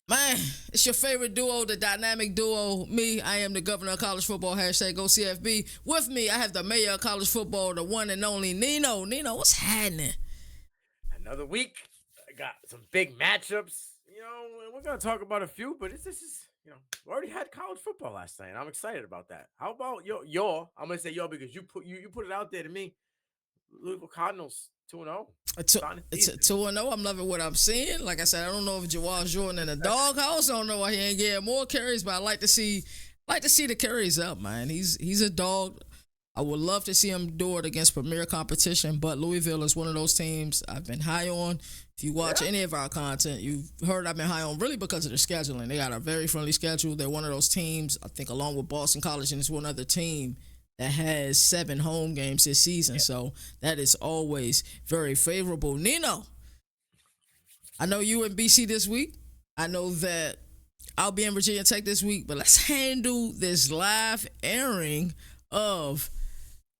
Man, it's your favorite duo, the dynamic duo. Me, I am the governor of college football. Hashtag go CFB. With me, I have the mayor of college football, the one and only Nino. Nino, what's happening? Another week. I got some big matchups. We're gonna talk about a few, but this is we already had college football last night. And I'm excited about that. How about your? I'm gonna say your because you put it out there to me. Louisville Cardinals 2-0, It's starting the it's a season. 2-0. I'm loving what I'm seeing. Like I said, I don't know if Jawal Jordan in the doghouse. I don't know why he ain't getting more carries, but I like to see the carries up, man. He's a dog. I would love to see him do it against premier competition, but Louisville is one of those teams I've been high on. If you watch Yeah, any of our content, you've heard I've been high on really because of the scheduling. They got a very friendly schedule. They're one of those teams, I think, along with Boston College, and it's one other team that has 7 home games this season. yeah. So that is always very favorable. Nino, I know you in BC this week. I know that I'll be in Virginia Tech this week, but let's handle this live airing of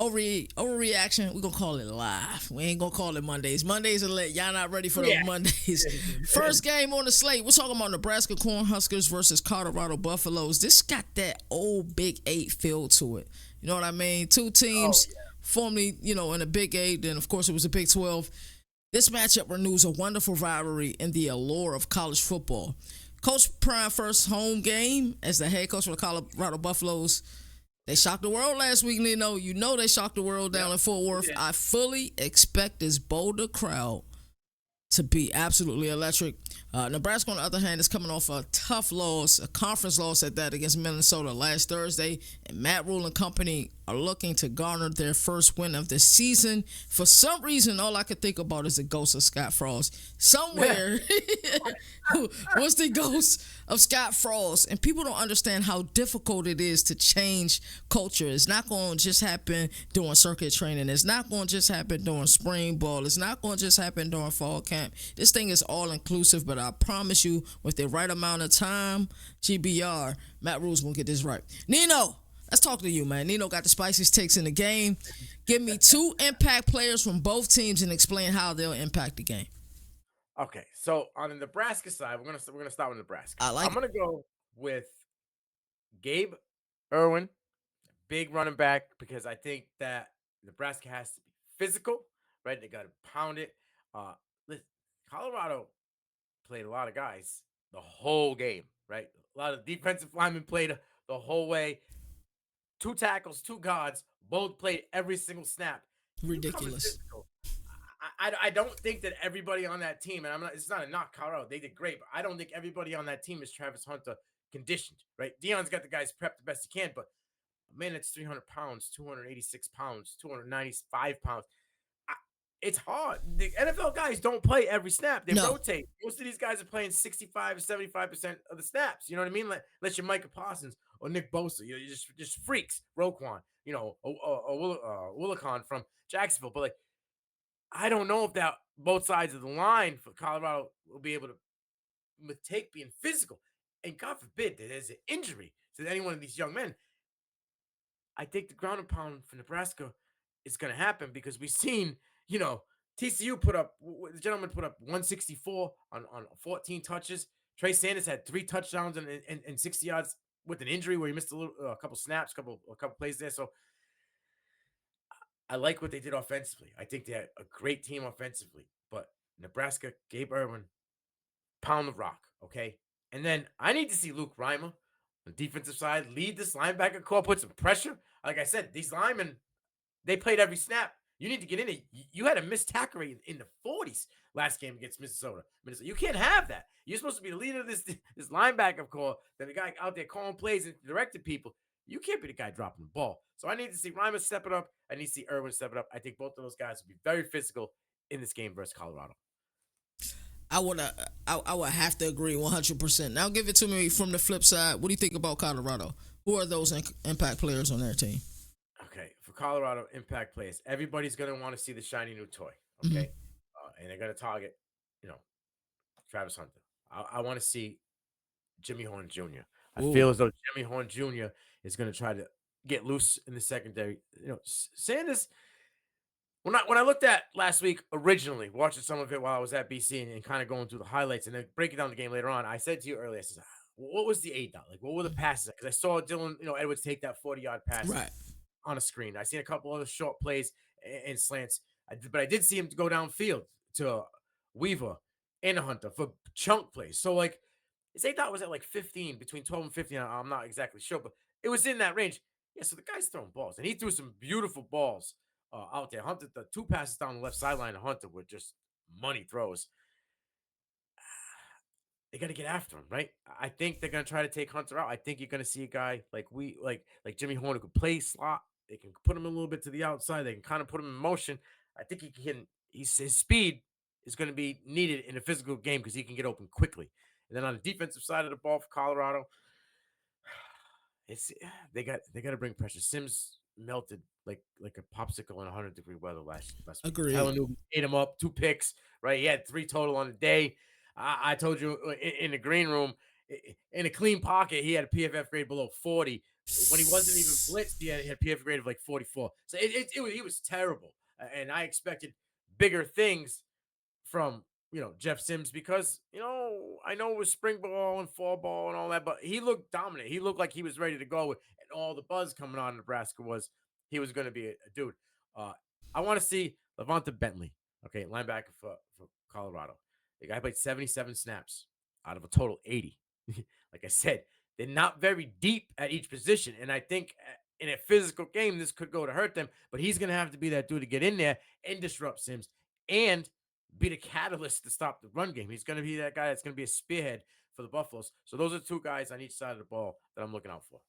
overreaction. We're gonna call it live. We ain't gonna call it Mondays. Mondays are lit. Y'all not ready for those Yeah. Mondays. First game on the slate. We're talking about Nebraska Cornhuskers versus Colorado Buffaloes. This got that old Big Eight feel to it. You know what I mean? Two Oh teams yeah. formerly, in the Big Eight. Then of course it was a Big 12. This matchup renews a wonderful rivalry in the allure of college football. Coach Prime first home game as the head coach for the Colorado Buffaloes. They shocked the world last week, Nino. You know they shocked the world down Yep. in Fort We Worth. did. I fully expect this Boulder crowd to be absolutely electric. Nebraska, on the other hand, is coming off a tough loss, a conference loss at that against Minnesota last Thursday. And Matt Rule and company are looking to garner their first win of the season. For some reason, all I could think about is the ghost of Scott Frost. Somewhere was the ghost of Scott Frost. And people don't understand how difficult it is to change culture. It's not going to just happen during circuit training. It's not going to just happen during spring ball. It's not going to just happen during fall camp. This thing is all inclusive, but I promise you, with the right amount of time, GBR, Matt Rule's going to get this right. Nino, let's talk to you, man. Nino got the spiciest takes in the game. Give me two impact players from both teams and explain how they'll impact the game. Okay, so on the Nebraska side, we're gonna start with Nebraska. I like I'm it. gonna go with Gabe Irwin, big running back, because I think that Nebraska has to be physical, right? They got to pound it. Uh, listen, Colorado played a lot of guys the whole game, right? A lot of defensive linemen played the whole way. Two tackles, two guards, both played every single snap. You come in Ridiculous. physical. I don't think that everybody on that team, and I'm not. It's not a knock Colorado. They did great, but I don't think everybody on that team is Travis Hunter conditioned, right? Dion's got the guys prepped the best he can, but man, it's 300 pounds, 286 pounds, 295 pounds. I, it's hard. The NFL guys don't play every snap. They No. rotate. Most of these guys are playing 65 to 75% of the snaps. You know what I mean? Let your Micah Parsons or Nick Bosa. You're just freaks. Roquan, or Willicon from Jacksonville. But like, I don't know if that both sides of the line for Colorado will be able to take being physical. And God forbid that there's an injury to any one of these young men. I think the ground and pound for Nebraska is going to happen because we've seen, TCU the gentleman put up 164 on 14 touches. Trey Sanders had 3 touchdowns and 60 yards with an injury where he missed a couple snaps, a couple plays there. So I like what they did offensively. I think they're a great team offensively. But Nebraska, Gabe Irwin, pound the rock, okay? And then I need to see Luke Reimer, the defensive side, lead this linebacker core, put some pressure. Like I said, these linemen, they played every snap. You need to get in it. You had a missed tackle rate in the 40s last game against Minnesota. You can't have that. You're supposed to be the leader of this linebacker core, that the guy out there calling plays and directing people. You can't be the guy dropping the ball. So I need to see Reimer step it up. I need to see Irwin step it up. I think both of those guys will be very physical in this game versus Colorado. I would have to agree 100%. Now give it to me from the flip side. What do you think about Colorado? Who are those impact players on their team? Okay, for Colorado impact plays, everybody's going to want to see the shiny new toy. Mhm. Okay, and they're going to target, you know, Travis Hunter. I want to see Jimmy Horn Jr. I Ooh. feel as though Jimmy Horn Jr. is going to try to get loose in the secondary. Sanders, When I looked at last week originally, watching some of it while I was at BC and kind of going through the highlights and then breaking down the game later on, I said to you earlier, I said, what was the eight dot? Like, what were the passes? Because I saw Dylan, Edwards take that 40-yard pass Right. on a screen. I seen a couple other short plays and slants, but I did see him go downfield to Weaver and Hunter for chunk plays. So like his eight dot was at like 15, between 12 and 15. I'm not exactly sure, but it was in that range. Yeah, so the guy's throwing balls, and he threw some beautiful balls out there. Hunter, the two passes down the left sideline to Hunter were just money throws. They got to get after him, right? I think they're gonna try to take Hunter out. I think you're gonna see a guy like Jimmy Horn who could play slot. They can put him a little bit to the outside. They can kind of put him in motion. I think he can. His speed is going to be needed in a physical game because he can get open quickly. And then on the defensive side of the ball for Colorado, it's they got to bring pressure. Sims melted like a popsicle in 100-degree weather last week. Agreed. Tyler Newton ate him up, 2 picks. Right, he had 3 total on the day. I told you in the green room, in a clean pocket, he had a PFF grade below 40. When he wasn't even blitzed, he had a PFF grade of like 44. So he was terrible, and I expected bigger things from Jeff Sims because I know it was spring ball and fall ball and all that, but he looked dominant. He looked like he was ready to go, and all the buzz coming out of Nebraska was he was going to be a dude. I want to see Levante Bentley, okay, linebacker for Colorado. The guy played 77 snaps out of a total 80. Like I said, they're not very deep at each position, and I think in a physical game this could go to hurt them. But he's going to have to be that dude to get in there and disrupt Sims and be the catalyst to stop the run game. He's going to be that guy that's going to be a spearhead for the Buffaloes. So those are 2 guys on each side of the ball that I'm looking out for.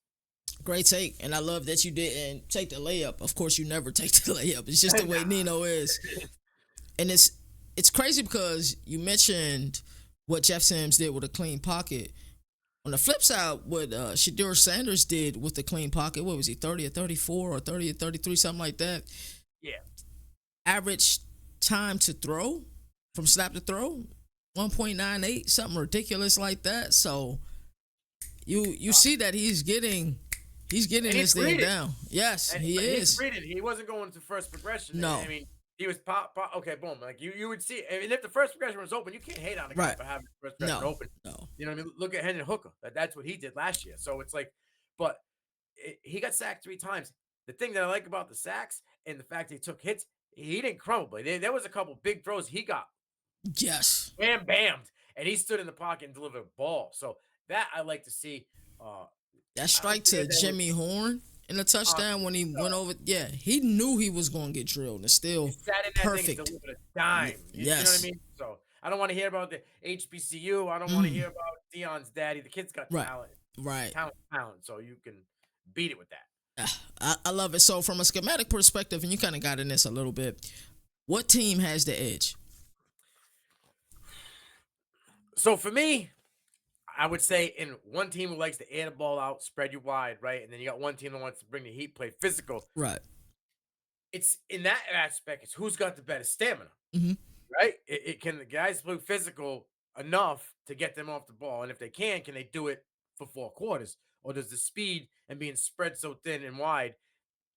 Great take, and I love that you didn't take the layup. Of course, you never take the layup. It's just the way Nino is, and it's crazy because you mentioned what Jeff Sims did with a clean pocket. On the flip side, what Shedeur Sanders did with the clean pocket, what was he, 30 or 34 or 30 or 33, something like that? Yeah. Average time to throw from snap to throw, 1.98, something ridiculous like that. So you see that he's getting this thing down. Yes, he is. He wasn't going to first progression. No. I mean, he was pop, okay, boom. Like you would see, I mean, if the first progression was open, you can't hate on a guy for having the first progression open. No. You know what I mean? Look at Hendon Hooker. That's what he did last year. So it's like, but he got sacked 3 times. The thing that I like about the sacks and the fact he took hits, he didn't crumble. There was a couple big throws he got. Yes. Bammed. And he stood in the pocket and delivered a ball. So that I like to see. That strike to Jimmy Horn in the touchdown when he went over. Yeah, he knew he was going to get drilled, and still perfect. Thing delivered a dime. You know what I mean? So I don't want to hear about the HBCU. I don't want to hear about Deion's daddy. The kid's got talent. Right. Talent. So you can beat it with that. I love it. So from a schematic perspective, and you kind of got in this a little bit, what team has the edge? So for me, I would say in one team who likes to air the ball out, spread you wide, right? And then you got one team that wants to bring the heat, play physical. Right. It's in that aspect, it's who's got the better stamina, Mm-hmm. right? It can the guys play physical enough to get them off the ball, and if they can they do it for 4 quarters, or does the speed and being spread so thin and wide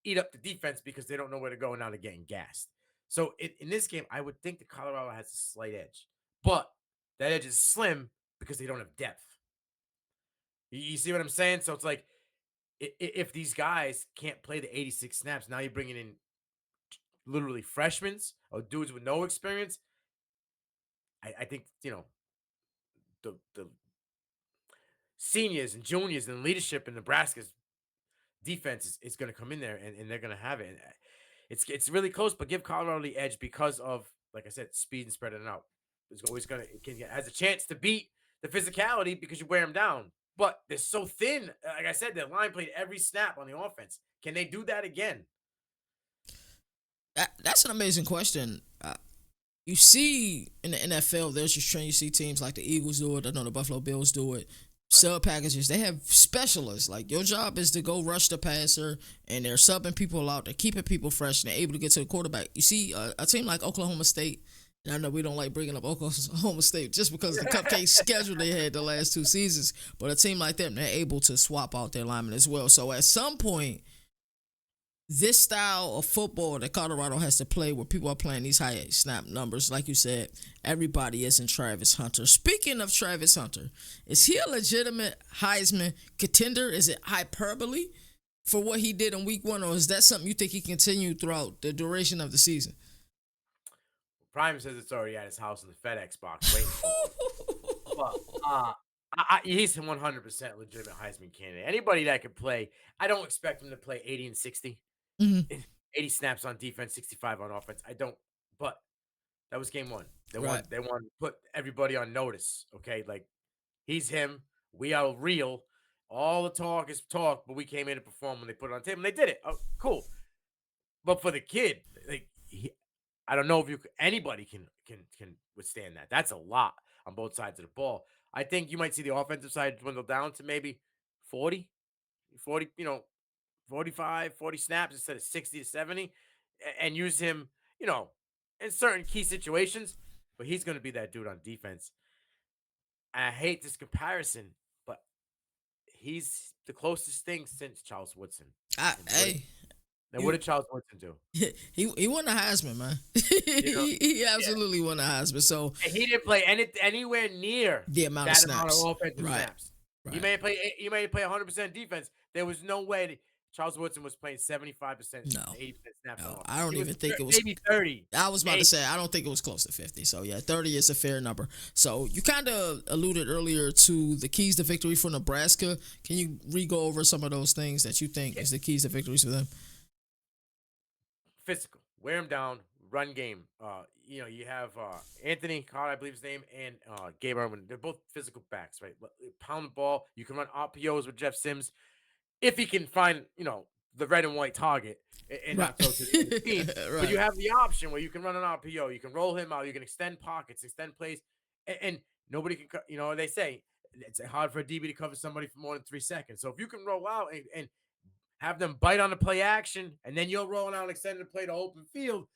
eat up the defense because they don't know where to go and now they're getting gassed? So in this game, I would think that Colorado has a slight edge, but that edge is slim because they don't have depth. You see what I'm saying? So it's like if these guys can't play the 86 snaps, now you're bringing in literally freshmen or dudes with no experience. I think the seniors and juniors and leadership in Nebraska's defense is going to come in there and they're going to have it. And it's really close, but give Colorado the edge because of, like I said, speed and spreading it out. It's always has a chance to beat the physicality because you wear them down. But they're so thin. Like I said, their line played every snap on the offense. Can they do that again? That's an amazing question. You see in the NFL, there's just trend. You see teams like the Eagles do it. I know the Buffalo Bills do it. Sub packages. They have specialists. Like, your job is to go rush the passer, and they're subbing people out. They're keeping people fresh, and they're able to get to the quarterback. You see a team like Oklahoma State. And I know we don't like bringing up Oklahoma State just because of the cupcake schedule they had the last 2 seasons. But a team like them, they're able to swap out their linemen as well. So at some point, this style of football that Colorado has to play, where people are playing these high snap numbers, like you said, everybody isn't Travis Hunter. Speaking of Travis Hunter, is he a legitimate Heisman contender? Is it hyperbole for what he did in week one, or is that something you think he continued throughout the duration of the season? Prime says it's already at his house in the FedEx box waiting for him. But he's 100% legitimate Heisman candidate. Anybody that could play, I don't expect him to play 80 and 60. Mhm. 80 snaps on defense, 65 on offense. I don't, but that was game one. They Right. want to put everybody on notice. Okay, like he's him. We are real. All the talk is talk, but we came in to perform when they put it on tape, and they did it. Oh, cool. But for the kid, like I don't know if anybody can withstand that. That's a lot on both sides of the ball. I think you might see the offensive side dwindle down to maybe 40, 40, 45, 40 snaps instead of 60 to 70, and use him, in certain key situations. But he's going to be that dude on defense. I hate this comparison, but he's the closest thing since Charles Woodson. Hey, Now, what did Charles Woodson do? he won the Heisman, man. he absolutely won the Heisman. So And he didn't play anywhere near the amount of that snaps, amount of offensive right? snaps. Right. He may play 100% defense. There was no way that Charles Woodson was playing 75%, 80% snaps. No, I don't even think it was maybe 30. I was about to say I don't think it was close to 50. So yeah, 30 is a fair number. So you kind of alluded earlier to the keys to victory for Nebraska. Can you re-go over some of those things that you think is the keys to victories for them? Physical, wear him down, run game. You have Anthony Carr, I believe his name, and Gabe Irwin. They're both physical backs, right? Pound the ball. You can run RPOs with Jeff Sims if he can find, the red and white target and not throw to the other team. Right. But you have the option where you can run an RPO, you can roll him out, you can extend pockets, extend plays, and nobody can. They say it's hard for a DB to cover somebody for more than 3 seconds. So if you can roll out and have them bite on the play action, and then you'll roll out and extend the play to open field,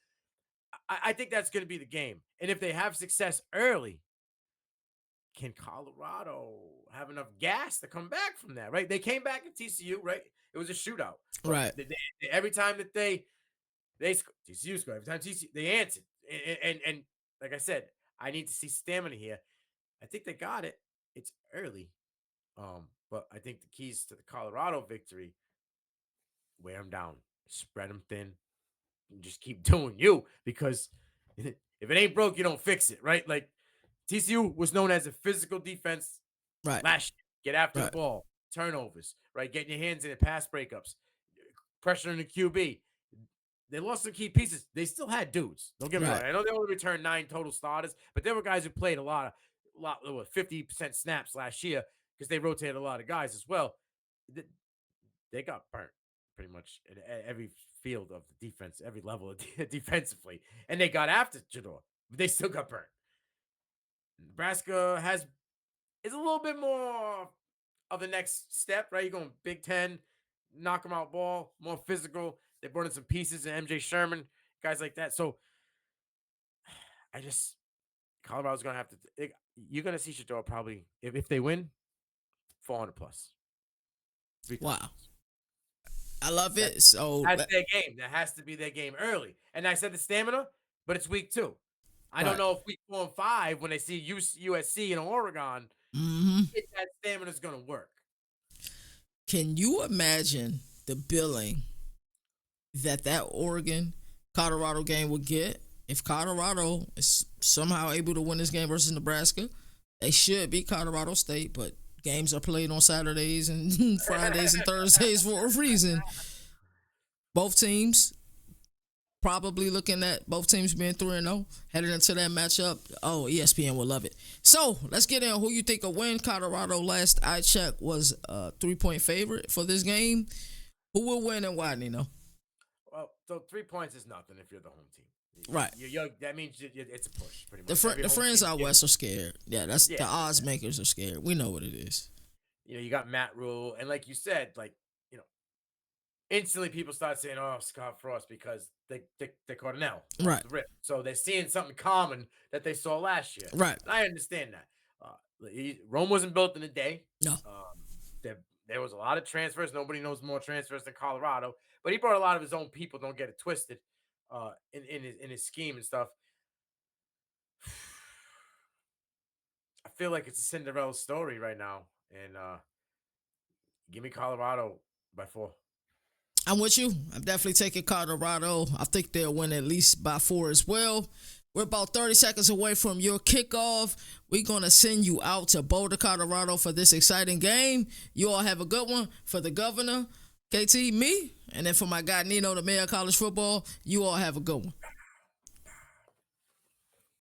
I think that's going to be the game. And if they have success early, can Colorado have enough gas to come back from that, right? They came back at TCU, right? It was a shootout. Right. Every time that TCU scored, every time TCU, they answered. And like I said, I need to see stamina here. I think they got it. It's early. But I think the keys to the Colorado victory, wear them down, spread them thin, and just keep doing you, because if it ain't broke, you don't fix it, right? Like TCU was known as a physical defense Right. last year. Get after the ball, turnovers, right? Getting your hands in it, pass breakups, pressuring the QB. They lost some key pieces. They still had dudes. Don't get me wrong. I know they only returned 9 total starters, but there were guys who played a lot, 50% snaps last year because they rotated a lot of guys as well. They got burnt pretty much at every field of the defense, every level of defensively, and they got after Jador, but they still got burnt. Nebraska is a little bit more of the next step, right? You're going Big Ten, knock them out ball, more physical. They brought in some pieces in MJ Sherman, guys like that. So Colorado's going to have to, you're going to see Shador probably, if they win, 400 plus. Wow. I love it. So that's their game. That has to be their game early. And I said the stamina, but it's week 2. I don't know if week 4 and 5, when they see USC and Oregon, if that stamina is going to work. Can you imagine the billing that Oregon Colorado game would get if Colorado is somehow able to win this game versus Nebraska? They should beat Colorado State, but games are played on Saturdays and Fridays and Thursdays for a reason. Both teams probably looking at both teams being 3-0 headed into that matchup. Oh, ESPN will love it. So let's get in. Who you think will win? Colorado, last I checked, was a 3-point favorite for this game. Who will win and why, Nino? Well, so 3 points is nothing if you're the home team. Right. That means it's a push, pretty much. The friends out west are scared. Yeah, the odds makers are scared. We know what it is. You got Matt Rule, and like you said, instantly people start saying, "Oh, Scott Frost," because they caught an L. Right. The rip. So they're seeing something common that they saw last year. Right. I understand that. Rome wasn't built in a day. No. They're there was a lot of transfers. Nobody knows more transfers than Colorado, but he brought a lot of his own people. Don't get it twisted, in his scheme and stuff. I feel like it's a Cinderella story right now, and give me Colorado by 4. I'm with you. I'm definitely taking Colorado. I think they'll win at least by 4 as well. We're about 30 seconds away from your kickoff. We're going to send you out to Boulder, Colorado for this exciting game. You all have a good one. For the governor, KT, me, and then for my guy Nino, the mayor of college football, you all have a good one.